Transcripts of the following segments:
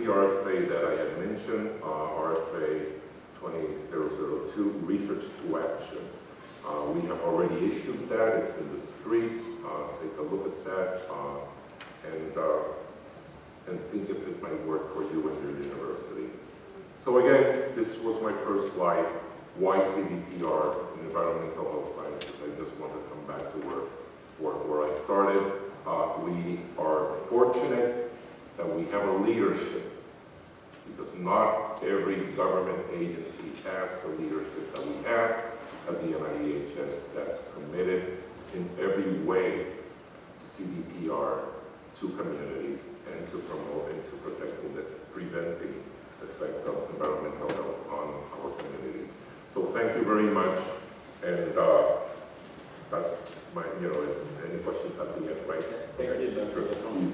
the RFA that I had mentioned, RFA 20002, Research to Action. We have already issued that. It's in the streets. Take a look at that and think if it might work for you and your university. So again, this was my first slide. Why CDPR in environmental health sciences? I just want to come back to where I started. We are fortunate that we have a leadership, because not every government agency has the leadership that we have at the NIEHS that's committed in every way to CDPR, to communities, and to promote and to protecting the preventing effects of environmental health on our communities. So thank you very much, and that's my, any questions at the end, right? Thank you, Dr. Latone.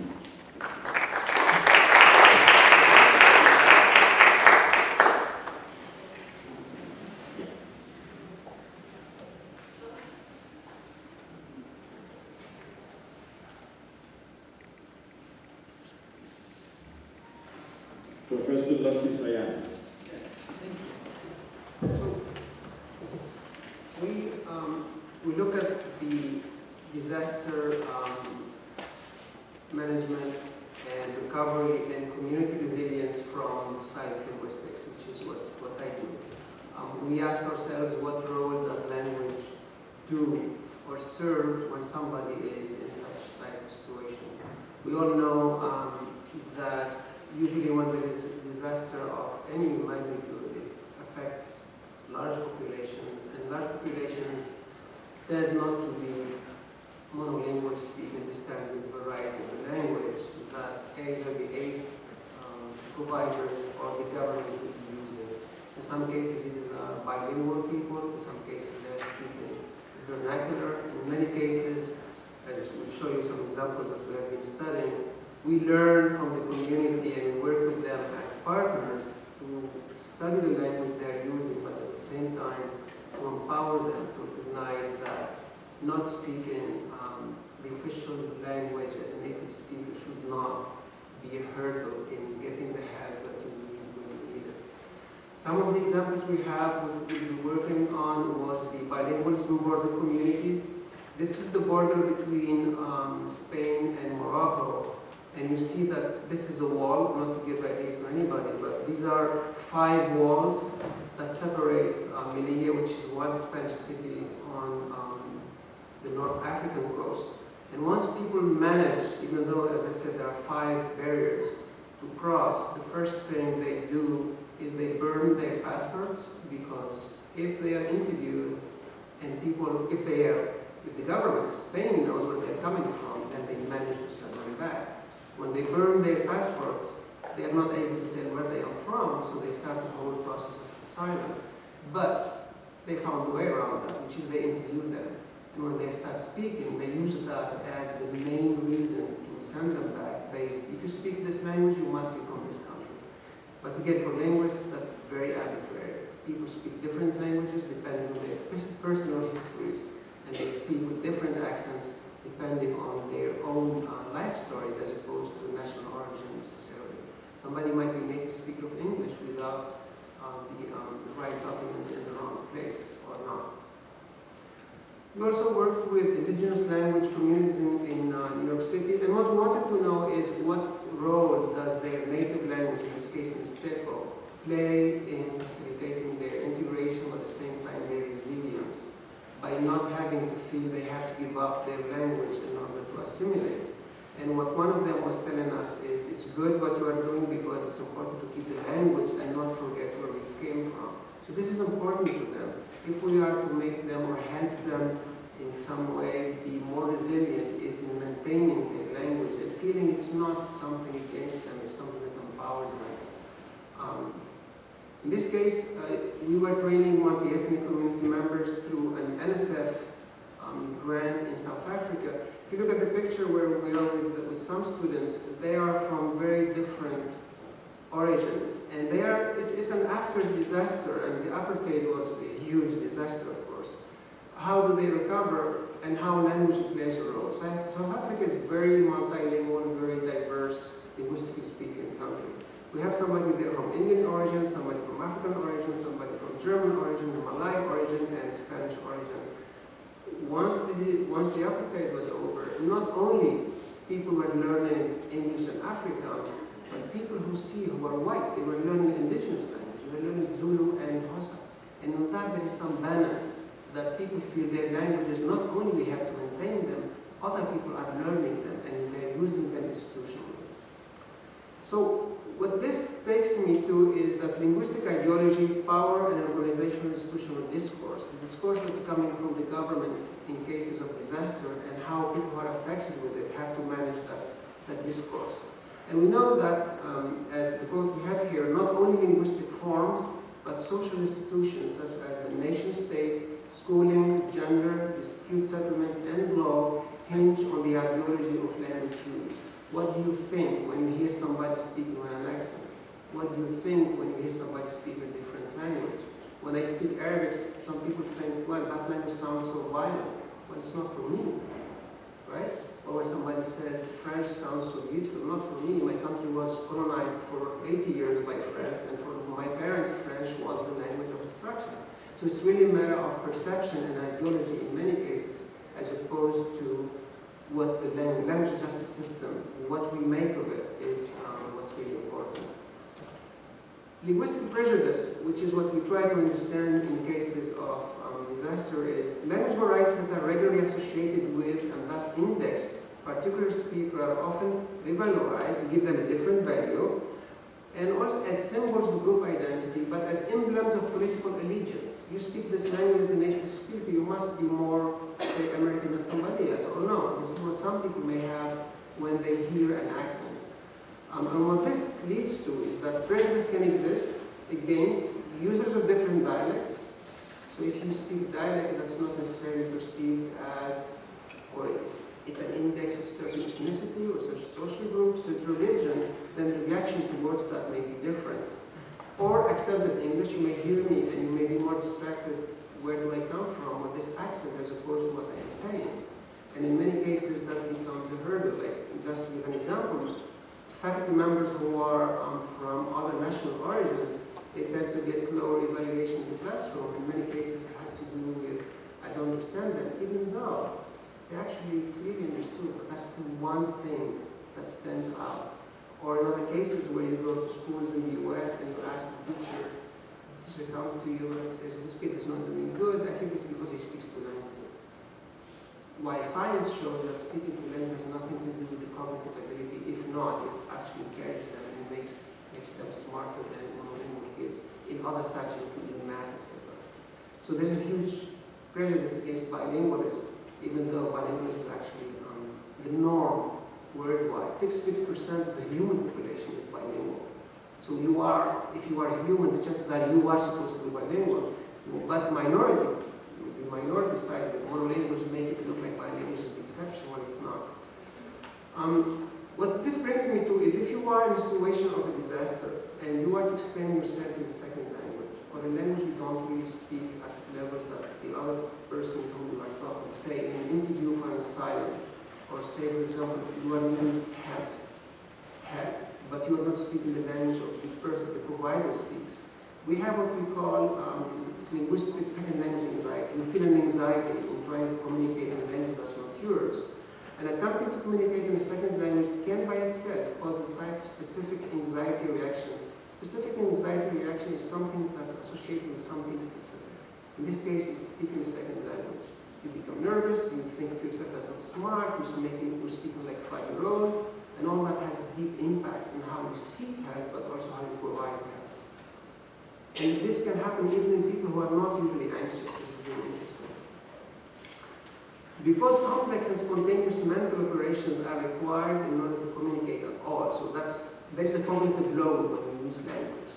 Professor Lati Sayan. Yes, thank you. So we look at the disaster management and recovery and community resilience from the side of linguistics, which is what I do. We ask ourselves, what role does language do or serve when somebody is in such type of situation? We all know that usually when there is a disaster of any magnitude, it affects large populations, and large populations tend not to be monolingual, speak and understand the variety of the language that either the aid providers or the government would be using. In some cases it is bilingual people, in some cases they're speaking vernacular. In many cases, as we'll show you some examples that we have been studying, we learn from the community and we work with them as partners to study the language they're using, but at the same time to empower them to recognize that not speaking the official language as a native speaker should not be a hurdle in getting the help that you need when you need it. Some of the examples we have we've been working on was the bilingual through border communities. This is the border between Spain and Morocco. And you see that this is a wall, not to give ideas to anybody, but these are 5 walls that separate Melilla, which is one Spanish city on the North African coast. And once people manage, even though, as I said, there are 5 barriers to cross, the first thing they do is they burn their passports, because if they are interviewed and people, if the government of Spain knows where they're coming from, then they manage to send them back. When they burn their passports, they are not able to tell where they are from, so they start the whole process of asylum. But they found a way around that, which is they interview them. And when they start speaking, they use that as the main reason to send them back. If you speak this language, you must be from this country. But again, for linguists, that's very arbitrary. People speak different languages depending on their personal histories, and they speak with different accents depending on their own life stories as opposed to national origin necessarily. Somebody might be a native speaker of English without the right documents in the wrong place or not. We also worked with indigenous language communities in New York City, and what we wanted to know is what role does their native language, in this case Mixteco, play in facilitating their integration, but at the same time their resilience, by not having to feel they have to give up their language in order to assimilate. And what one of them was telling us is, it's good what you are doing because it's important to keep the language and not forget where we came from. So this is important to them. If we are to make them or help them in some way be more resilient, is in maintaining their language and feeling it's not something against them, it's something that empowers them. In this case, we were training multi-ethnic community members through an NSF grant in South Africa. If you look at the picture where we are with some students, they are from very different origins. And it's an after disaster, and the apartheid was a huge disaster, of course. How do they recover, and how language plays a role? South Africa is very multilingual, very diverse, linguistically speaking country. We have somebody there from Indian origin, somebody from African origin, somebody from German origin, Malay origin, and Spanish origin. Once the apartheid was over, not only people were learning English and Afrikaans, but people who are white, they were learning indigenous language. They were learning Zulu and Xhosa. And in that there is some balance that people feel their languages, not only we have to maintain them, other people are learning them and they're using them institutionally. So what this takes me to is that linguistic ideology, power, and organizational institutional discourse, the discourse that's coming from the government in cases of disaster, and how people who are affected with it have to manage that discourse. And we know that, as the quote we have here, not only linguistic forms, but social institutions such as the nation state, schooling, gender, dispute settlement, and law hinge on the ideology of language use. What do you think when you hear somebody speaking with an accent? What do you think when you hear somebody speak a different language? When I speak Arabic, some people think, well, that language sounds so violent. Well, it's not for me, right? Or when somebody says, French sounds so beautiful, not for me. My country was colonized for 80 years by France, and for my parents, French was the language of instruction. So it's really a matter of perception and ideology in many cases, as opposed to what the language justice system, what we make of it, is what's really important. Linguistic prejudice, which is what we try to understand in cases of disaster, is language varieties that are regularly associated with and thus indexed particular speaker are often revalorized to give them a different value, and also as symbols of group identity, but as emblems of political allegiance. You speak this language as a native speaker, you must be more, say, American than somebody else. Or no, this is what some people may have when they hear an accent. And what this leads to is that prejudice can exist against users of different dialects. So if you speak dialect that's not necessarily perceived as, or it's an index of certain ethnicity or such social group, such religion, then the reaction towards that may be different. Or accepted English, you may hear me and you may be more distracted, where do I come from with this accent as opposed to what I am saying. And in many cases that becomes a hurdle. Like, just to give an example, faculty members who are from other national origins, they tend to get lower evaluation in the classroom. In many cases it has to do with, I don't understand them, even though they actually clearly understood, but that's the one thing that stands out. Or in other cases where you go to schools in the US and you ask the teacher comes to you and says, this kid is not doing good, I think it's because he speaks two languages. While science shows that speaking two languages has nothing to do with the cognitive ability, if not, it actually encourages them and makes them smarter than monolingual kids in other subjects, including math, etc. So there's a huge prejudice against bilingualism, even though bilingualism is actually the norm worldwide. 66% of the human population is bilingual. So you are, if you are human, the chances are you are supposed to be bilingual. But the minority side, the monolinguals make it look like bilingualism is the exception when it's not. What this brings me to is if you are in a situation of a disaster and you are to explain yourself in a second language, or a language you don't really speak at levels that the other person whom you are talking, say in an interview for an asylum, or say, for example, you are needing help, but you are not speaking the language of the person, the provider speaks. We have what we call linguistic second language anxiety. You feel an anxiety in trying to communicate in a language that's not yours. And attempting to communicate in a second language can by itself cause a type of specific anxiety reaction. Specific anxiety reaction is something that's associated with something specific. In this case, it's speaking a second language. You become nervous, you think of yourself as not smart, you're speaking like a 5-year-old, and all that has a deep impact in how you seek help, but also how you provide help. And this can happen even in people who are not usually anxious, which is really interesting. Because complex and spontaneous mental operations are required in order to communicate at all, so there's a cognitive load when you use language.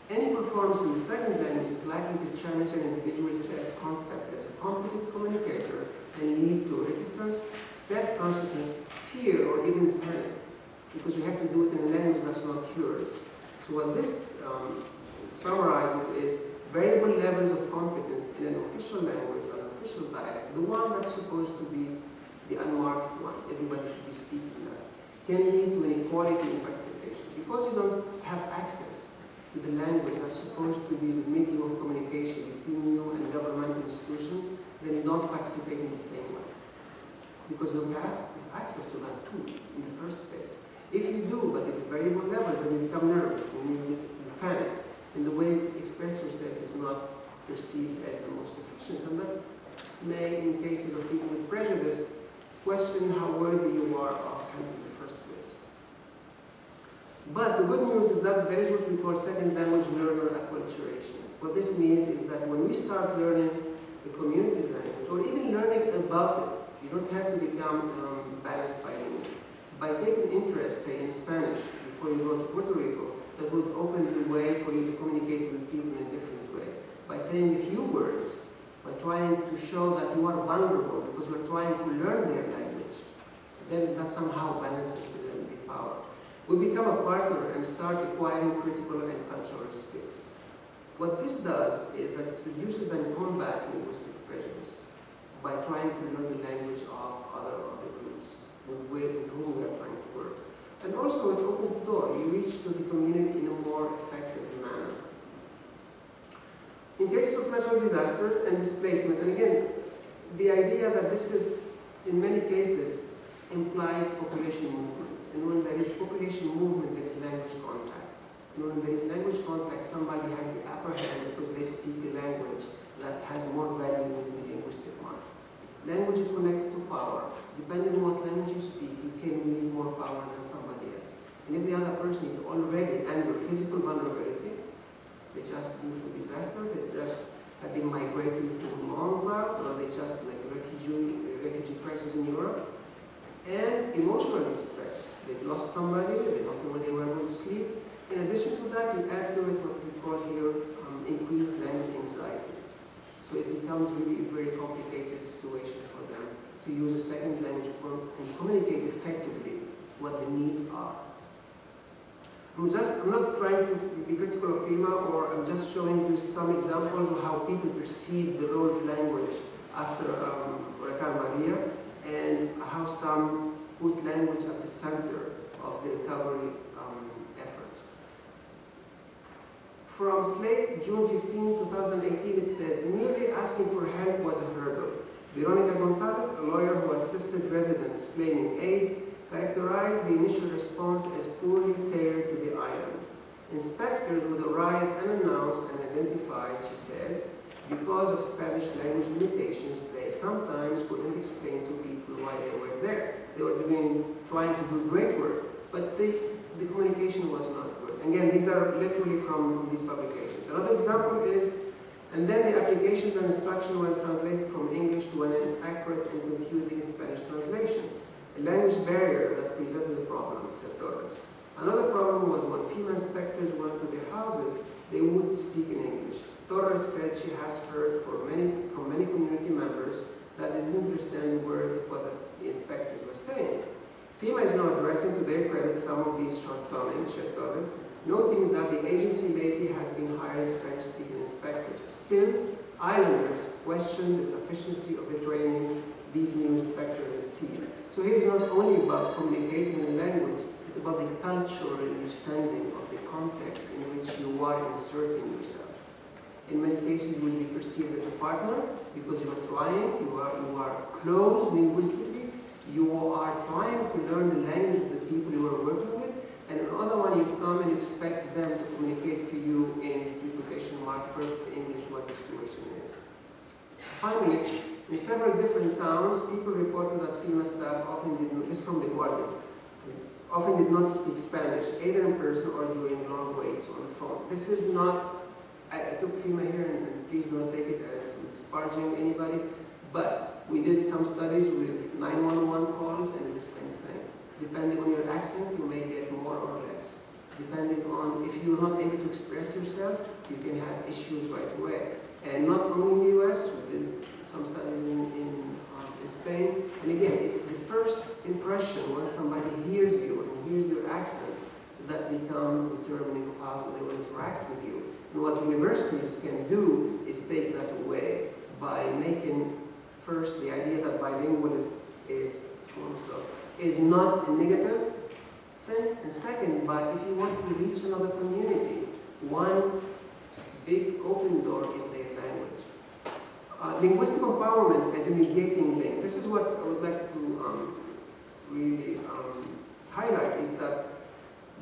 Any performance in the second language is likely to challenge an individual's self-concept as a competent communicator and lead to reticence, self-consciousness, fear, or even panic, because you have to do it in a language that's not yours. So what this summarizes is variable levels of competence in an official language, an official dialect, the one that's supposed to be the unmarked one. Everybody should be speaking that. can lead to inequality in participation. Because you don't have access to the language that's supposed to be the medium of communication between you and governmental institutions, then you don't participate in the same way. Because you don't have access to that tool in the first place. If you do, but it's variable levels, then you become nervous, and you panic, and the way you express yourself is not perceived as the most efficient. And that may, in cases of people with prejudice, question how worthy you are of help in the first place. But the good news is that there is what we call second language learner acculturation. What this means is that when we start learning the community's language, or even learning about it, you don't have to become balanced bilingual. By taking interest, say, in Spanish before you go to Puerto Rico, that would open the way for you to communicate with people in a different way. By saying a few words, by trying to show that you are vulnerable because you're trying to learn their language, then that somehow balances the power. We become a partner and start acquiring critical and cultural skills. What this does is that it reduces and combats linguistic prejudice by trying to learn the language of other groups with whom we are trying to work. And also it opens the door. You reach to the community in a more effective manner. In cases of natural disasters and displacement, and again, the idea that this is, in many cases, implies population movement. And when there is population movement, there is language contact. And when there is language contact, somebody has the upper hand because they speak a language that has more value in the linguistic market. Language is connected to power. Depending on what language you speak, you can wield more power than somebody else. And if the other person is already under physical vulnerability, they just due to disaster, they just have been migrating through long route, or they just like a refugee crisis in Europe, and emotional distress. They've lost somebody, they don't know where they were going to sleep. In addition to that, you add to it what we call here increased language anxiety. So it becomes really a very complicated situation for them to use a second language and communicate effectively what the needs are. I'm not trying to be critical of FEMA, or I'm just showing you some examples of how people perceive the role of language after Hurricane Maria, and how some put language at the center of the recovery efforts. From Slate, June 15, 2018, it says, merely asking for help was a hurdle. Veronica Gonzalez, a lawyer who assisted residents claiming aid, characterized the initial response as poorly tailored to the island. Inspectors would arrive unannounced and identified, she says, because of Spanish language limitations, they sometimes couldn't explain to people why they were there. They were trying to do great work, but the communication was not good. Again, these are literally from these publications. Another example is, and then the applications and instruction were translated from English to an inaccurate and confusing Spanish translation. A language barrier that presented a problem, said Torres. Another problem was when female inspectors went to their houses, they wouldn't speak in English. Torres said she has heard from many community members that they didn't understand a word of what the inspectors were saying. FEMA is now addressing, to their credit, some of these shortcomings, said Torres, noting that the agency lately has been hiring Spanish-speaking inspectors. Still, islanders question the sufficiency of the training these new inspectors receive. So here it's not only about communicating in language, it's about the cultural understanding of the context in which you are inserting yourself. In many cases, you will be perceived as a partner because you are trying, you are close linguistically, you are trying to learn the language of the people you are working with, and another one, you come and expect them to communicate to you in quotation mark perfect English what the situation is. Finally, in several different towns, people reported that FEMA staff often did not, this is from The Guardian, often did not speak Spanish, either in person or during long waits on the phone. This is not, I took FEMA here, and please don't take it as disparaging anybody, but we did some studies with 911 calls, and it's the same thing. Depending on your accent, you may get more or less. Depending on, if you're not able to express yourself, you can have issues right away. And not only in the US, we did some studies in Spain. And again, it's the first impression when somebody hears you and hears your accent that becomes determining of how they will interact with you. And what universities can do is take that away by making first the idea that bilingual is not a negative, And second, but if you want to reach another community, one big open door is their language. Linguistic empowerment as a mediating link. This is what I would like to really highlight, is that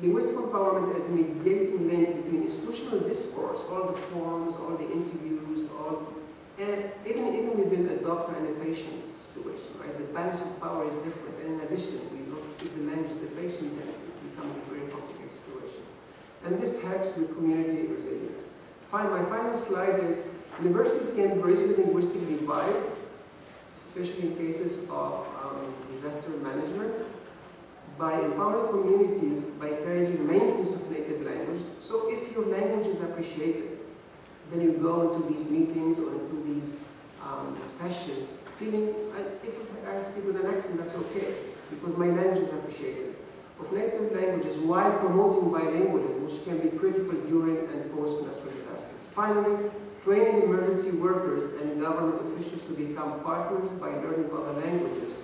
linguistic empowerment as a mediating link between institutional discourse, all the forms, all the interviews, and even within a doctor and a patient situation, right? The balance of power is different. And in addition, we don't speak the language of the patient, then it's becoming a very complicated situation. And this helps with community resilience. My final slide is, universities can bridge the linguistic divide, especially in cases of disaster management, by empowering communities by encouraging maintenance of native language. So if your language is appreciated, then you go into these meetings or into these sessions feeling, if I speak with an accent, that's okay, because my language is appreciated. Of native languages while promoting bilingualism, which can be critical during and post-natural disasters. Finally, training emergency workers and government officials to become partners by learning other languages,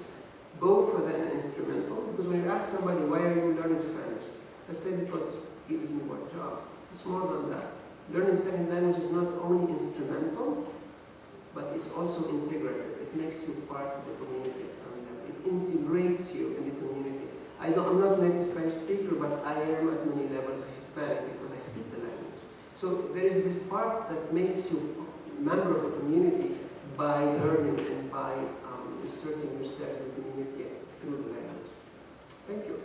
both for the instrumental, because when you ask somebody, why are you learning Spanish? They say because it gives me more jobs. It's more than that. Learning a second language is not only instrumental, but it's also integrated. It makes you part of the community at some level. It integrates you in the community. I'm not a native Spanish speaker, but I am at many levels Hispanic because I speak the language. So there is this part that makes you a member of the community by learning and by inserting yourself in the community through the language. Thank you.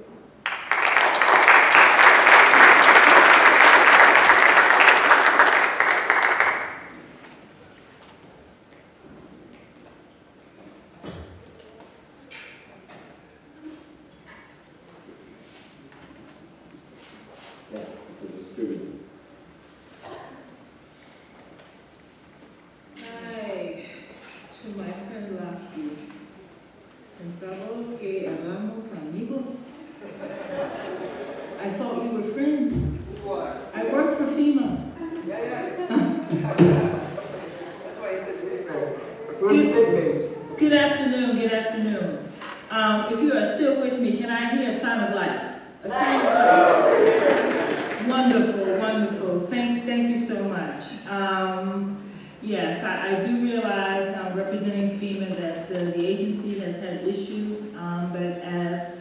I thought we were friends. I work for FEMA. That's why I said we're friends. We're on the same page. Good afternoon, good afternoon. If you are still with me, can I hear a sign of life? A sign of life. Wonderful, wonderful. Thank you so much. Yes, I do realize, representing FEMA, that the agency has had issues, but as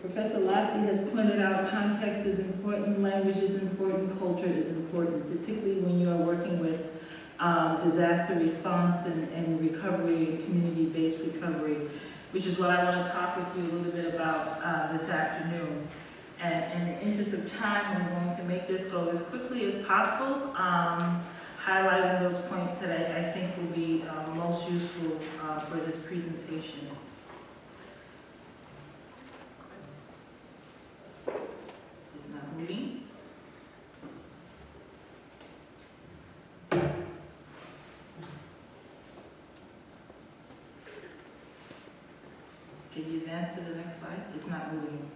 Professor Lofty has pointed out, context is important, language is important, culture is important, particularly when you are working with disaster response and recovery and community-based recovery, which is what I want to talk with you a little bit about this afternoon. And in the interest of time, I'm going to make this go as quickly as possible, highlighting those points that I think will be most useful for this presentation. It's not moving. Can you advance to the next slide? It's not moving.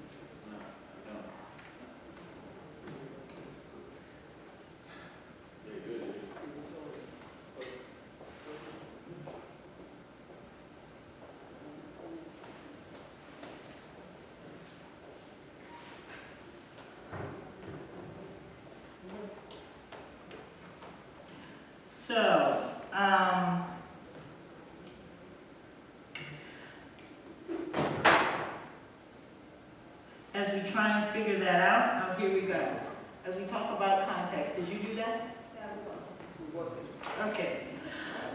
So, as we try and figure that out, here we go. As we talk about context, did you do that? Okay.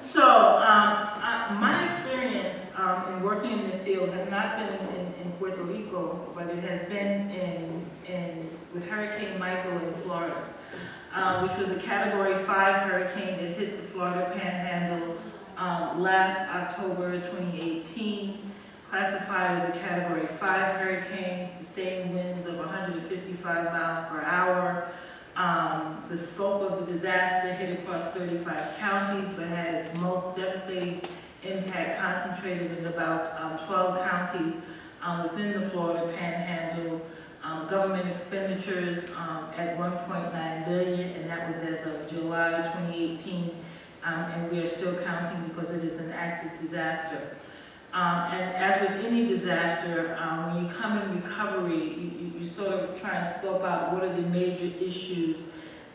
So, my experience in working in the field has not been in Puerto Rico, but it has been with Hurricane Michael in Florida, which was a Category 5 hurricane that hit the Florida Panhandle last October 2018, classified as a Category 5 hurricane, sustained winds of 155 miles per hour. The scope of the disaster hit across 35 counties, but had its most devastating impact concentrated in about 12 counties within the Florida Panhandle. Government expenditures at $1.9 billion, and that was as of July 2018, and we are still counting because it is an active disaster. And as with any disaster, when you come in recovery, you sort of try and scope out what are the major issues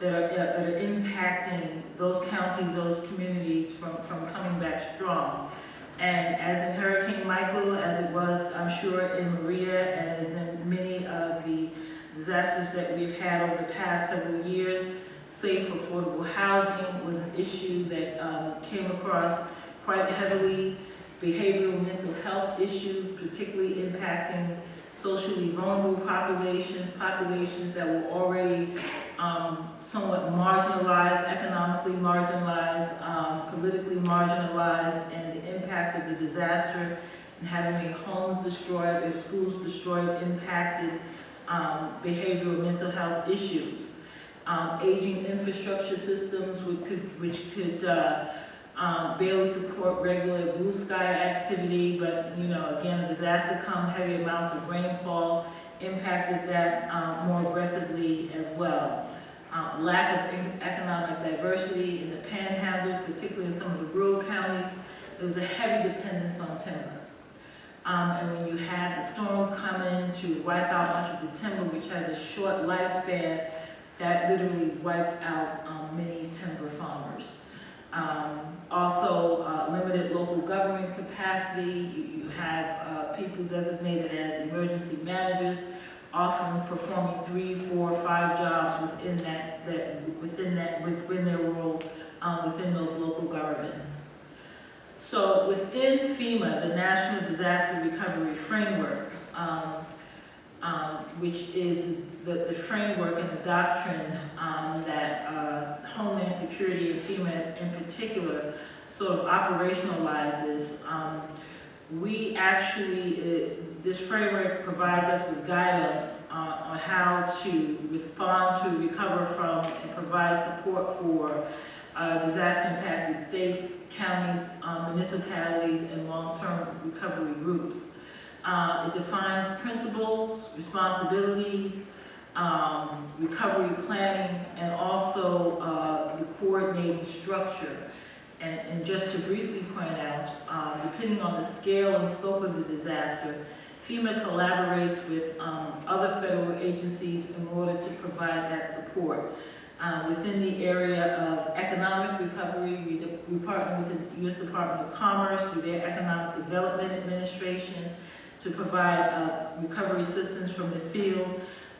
that are impacting those counties, those communities from coming back strong. And as in Hurricane Michael, as it was, I'm sure, in Maria, and as in many of the disasters that we've had over the past several years, safe, affordable housing was an issue that came across quite heavily. Behavioral mental health issues, particularly impacting socially vulnerable populations, populations that were already somewhat marginalized, economically marginalized, politically marginalized, and the impact of the disaster and having their homes destroyed, their schools destroyed, impacted behavioral mental health issues. Aging infrastructure systems which could barely support regular blue sky activity, but again, a disaster comes, heavy amounts of rainfall impacted that more aggressively as well. Lack of economic diversity in the panhandle, particularly in some of the rural counties, there was a heavy dependence on timber. And when you had the storm come in to wipe out much of the timber, which has a short lifespan, that literally wiped out many timber farmers. Also, limited local government capacity. You have people designated as emergency managers, often performing 3, 4, 5 jobs within their role within those local governments. So within FEMA, the National Disaster Recovery Framework, which is the framework and the doctrine that Homeland Security and FEMA in particular sort of operationalizes. We actually, this framework provides us with guidance on how to respond to, recover from, and provide support for disaster-impacted states, counties, municipalities, and long-term recovery groups. It defines principles, responsibilities, recovery planning, and also the coordinating structure. And just to briefly point out, depending on the scale and scope of the disaster, FEMA collaborates with other federal agencies in order to provide that support. Within the area of economic recovery, we partner with the U.S. Department of Commerce through their Economic Development Administration to provide recovery assistance from the field.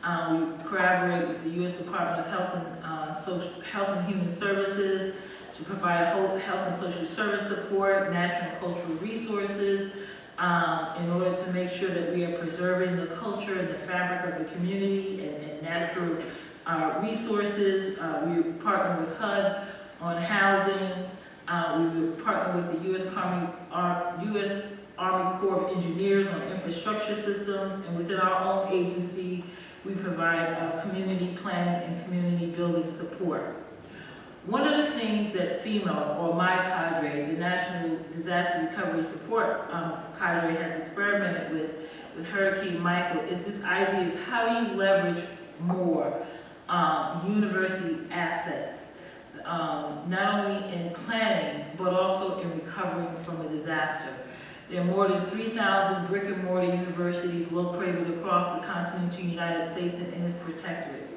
We collaborate with the U.S. Department of Health and Human Services to provide health and social service support, natural and cultural resources, in order to make sure that we are preserving the culture and the fabric of the community and natural resources. We partner with HUD on housing. We partner with the U.S. Army Corps of Engineers on infrastructure systems, and within our own agency, we provide community planning and community building support. One of the things that FEMA, or my cadre, the National Disaster Recovery Support cadre, has experimented with Hurricane Michael is this idea of how you leverage more university assets, not only in planning, but also in recovering from a disaster. There are more than 3,000 brick and mortar universities located across the continental United States and in its protectorates.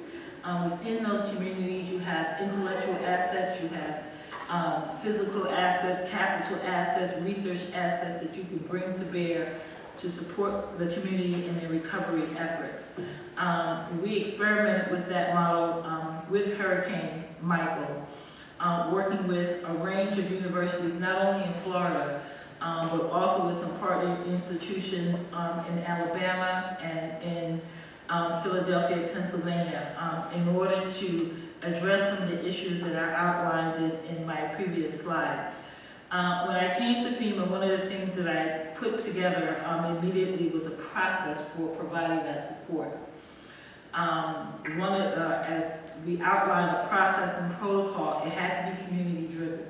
Within those communities, you have intellectual assets, you have physical assets, capital assets, research assets that you can bring to bear to support the community in their recovery efforts. We experimented with that model with Hurricane Michael, working with a range of universities, not only in Florida, but also with some partner institutions in Alabama and in Philadelphia, Pennsylvania, in order to address some of the issues that I outlined in my previous slide. When I came to FEMA, one of the things that I put together immediately was a process for providing that support. As we outlined a process and protocol, it had to be community driven.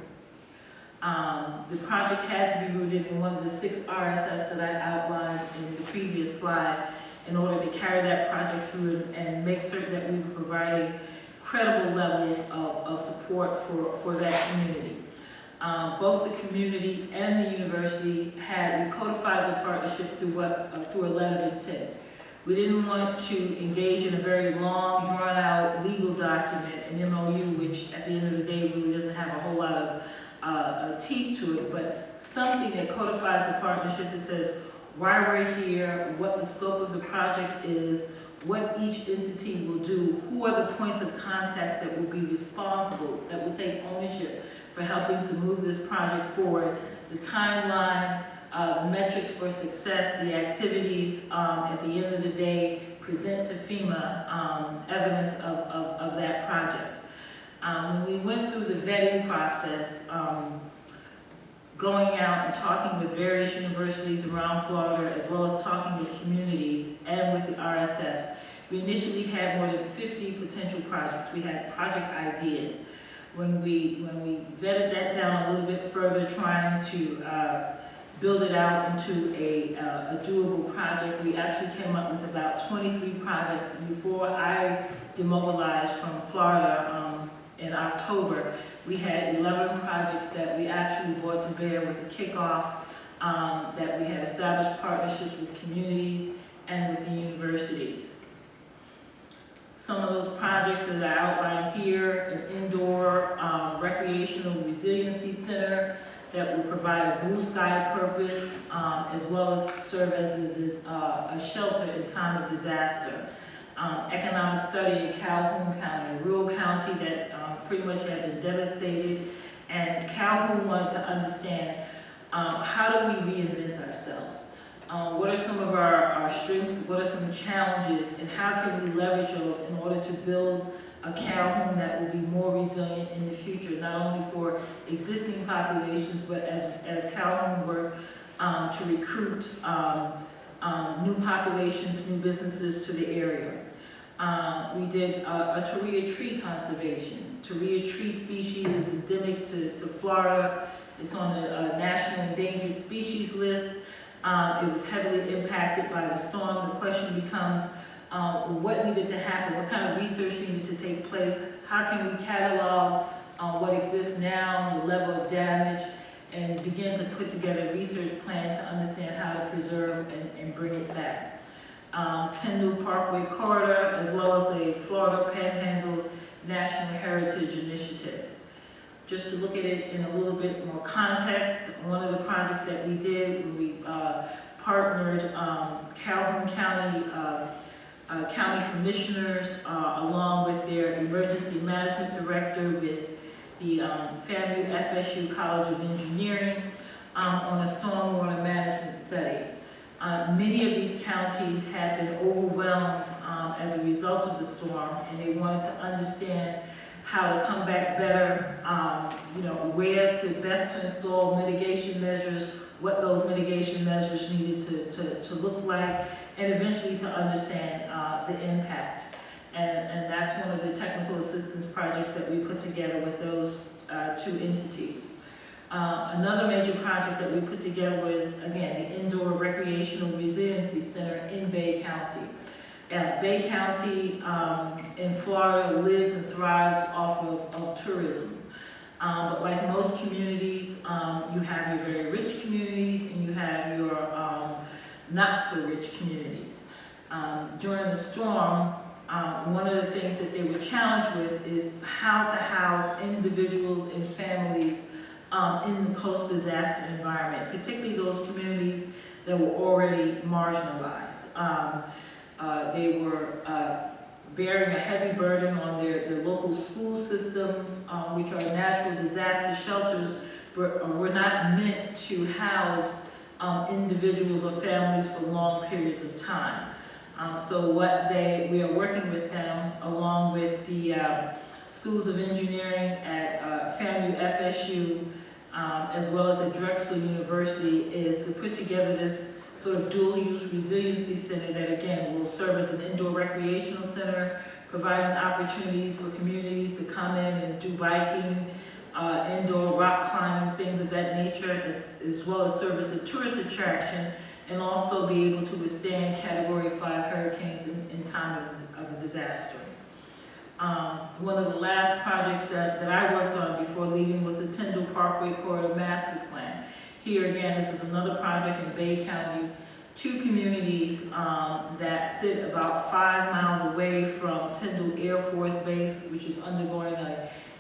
The project had to be rooted in one of the 6 RSFs that I outlined in the previous slide in order to carry that project through and make certain that we were providing credible levels of support for that community. Both the community and the university had codified the partnership through a letter of intent. We didn't want to engage in a very long, drawn-out legal document, an MOU, which at the end of the day really doesn't have a whole lot of teeth to it, but something that codifies the partnership that says why we're here, what the scope of the project is, what each entity will do, who are the points of contact that will be responsible, that will take ownership for helping to move this project forward, the timeline, the metrics for success, the activities, at the end of the day, present to FEMA evidence of that project. When we went through the vetting process, going out and talking with various universities around Florida, as well as talking with communities and with the RSFs, we initially had more than 50 potential projects. We had project ideas. When we vetted that down a little bit further, trying to build it out into a doable project, we actually came up with about 23 projects. And before I demobilized from Florida in October, we had 11 projects that we actually brought to bear with a kickoff, that we had established partnerships with communities and with the universities. Some of those projects that are outlined here: an indoor recreational resiliency center that will provide a blue sky purpose, as well as serve as a shelter in time of disaster. Economic study in Calhoun County, a rural county that pretty much had been devastated, and Calhoun wanted to understand how do we reinvent ourselves? What are some of our strengths? What are some challenges? And how can we leverage those in order to build a Calhoun that will be more resilient in the future, not only for existing populations, but as Calhoun work to recruit new populations, new businesses to the area. We did a Torreya tree conservation. Torreya tree species is endemic to Florida. It's on the National Endangered Species list. It was heavily impacted by the storm. The question becomes, what needed to happen? What kind of research needed to take place? How can we catalog what exists now, the level of damage, and begin to put together a research plan to understand how to preserve and bring it back? Tyndall Parkway corridor, as well as the Florida Panhandle National Heritage Initiative. Just to look at it in a little bit more context, one of the projects that we did, we partnered Calhoun County county commissioners along with their emergency management director, with the FAMU FSU College of Engineering on a stormwater management study. Many of these counties had been overwhelmed as a result of the storm, and they wanted to understand how to come back better, where to best to install mitigation measures, what those mitigation measures needed to look like, and eventually to understand the impact. And that's one of the technical assistance projects that we put together with those two entities. Another major project that we put together was, again, the Indoor Recreational Resiliency Center in Bay County. Bay County in Florida lives and thrives off of tourism. But like most communities, you have your very rich communities and you have your not so rich communities. During the storm, one of the things that they were challenged with is how to house individuals and families in the post-disaster environment, particularly those communities that were already marginalized. They were bearing a heavy burden on their local school systems, which are natural disaster shelters, but were not meant to house individuals or families for long periods of time. So we are working with them along with the schools of engineering at FAMU FSU, as well as at Drexel University, is to put together this sort of dual-use resiliency center that, again, will serve as an indoor recreational center, providing opportunities for communities to come in and do biking, indoor rock climbing, things of that nature, as well as serve as a tourist attraction, and also be able to withstand Category 5 hurricanes in time of a disaster. One of the last projects that I worked on before leaving was the Tyndall Parkway Corridor Master Plan. Here again, this is another project in Bay County, 2 communities that sit about 5 miles away from Tyndall Air Force Base, which is undergoing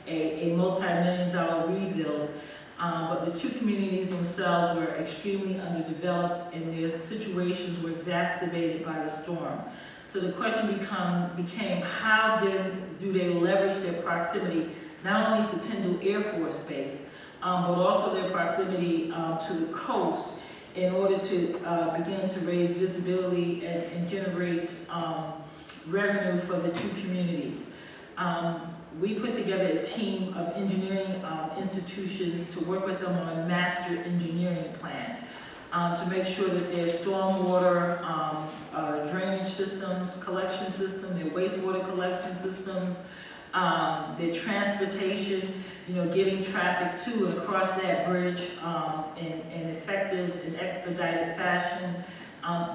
a multi-million-dollar rebuild. But the 2 communities themselves were extremely underdeveloped, and their situations were exacerbated by the storm. So the question became how do they leverage their proximity not only to Tyndall Air Force Base, but also their proximity to the coast in order to begin to raise visibility and generate revenue for the 2 communities. We put together a team of engineering institutions to work with them on a master engineering plan to make sure that their stormwater drainage systems, collection system, their wastewater collection systems, their transportation, getting traffic to and across that bridge in effective and expedited fashion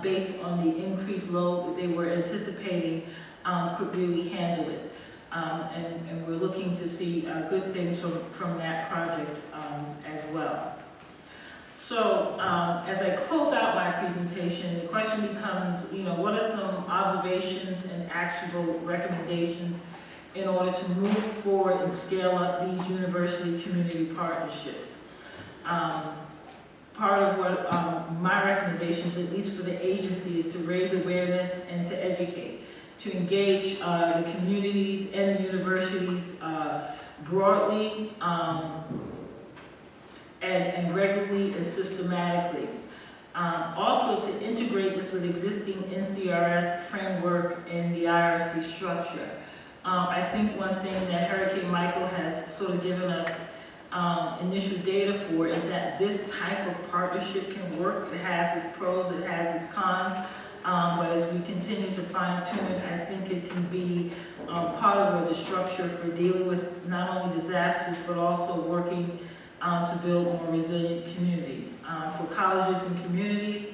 based on the increased load that they were anticipating could really handle it. And we're looking to see good things from that project as well. So as I close out my presentation, the question becomes, what are some observations and actionable recommendations in order to move forward and scale up these university-community partnerships? Part of what my recommendations, at least for the agency, is to raise awareness and to educate, to engage the communities and the universities broadly and regularly and systematically. Also to integrate this with existing NCRS framework and the IRC structure. I think one thing that Hurricane Michael has sort of given us initial data for is that this type of partnership can work. It has its pros, it has its cons, but as we continue to fine tune it, I think it can be part of the structure for dealing with not only disasters, but also working to build more resilient communities. For colleges and communities,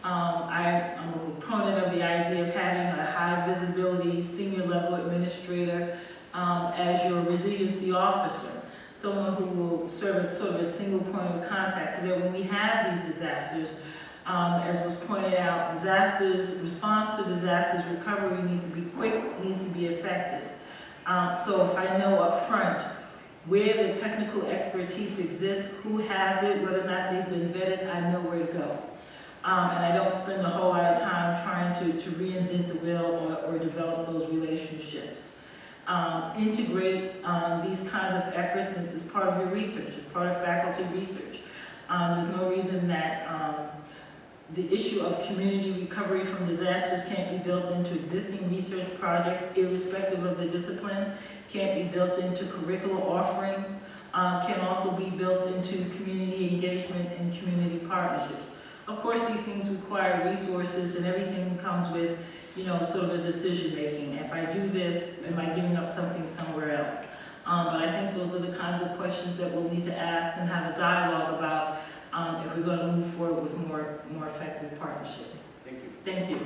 I'm a proponent of the idea of having a high visibility senior level administrator as your resiliency officer, someone who will serve as sort of a single point of contact so that when we have these disasters, as was pointed out, response to disasters, recovery needs to be quick, needs to be effective. So if I know up front where the technical expertise exists, who has it, whether or not they've been vetted, I know where to go. And I don't spend a whole lot of time trying to reinvent the wheel or develop those relationships. Integrate these kinds of efforts as part of your research, as part of faculty research. There's no reason that the issue of community recovery from disasters can't be built into existing research projects, irrespective of the discipline, can't be built into curricular offerings, can also be built into community engagement and community partnerships. Of course, these things require resources and everything comes with, sort of a decision making. If I do this, am I giving up something somewhere else? But I think those are the kinds of questions that we'll need to ask and have a dialogue about if we're going to move forward with more effective partnerships. Thank you. Thank you.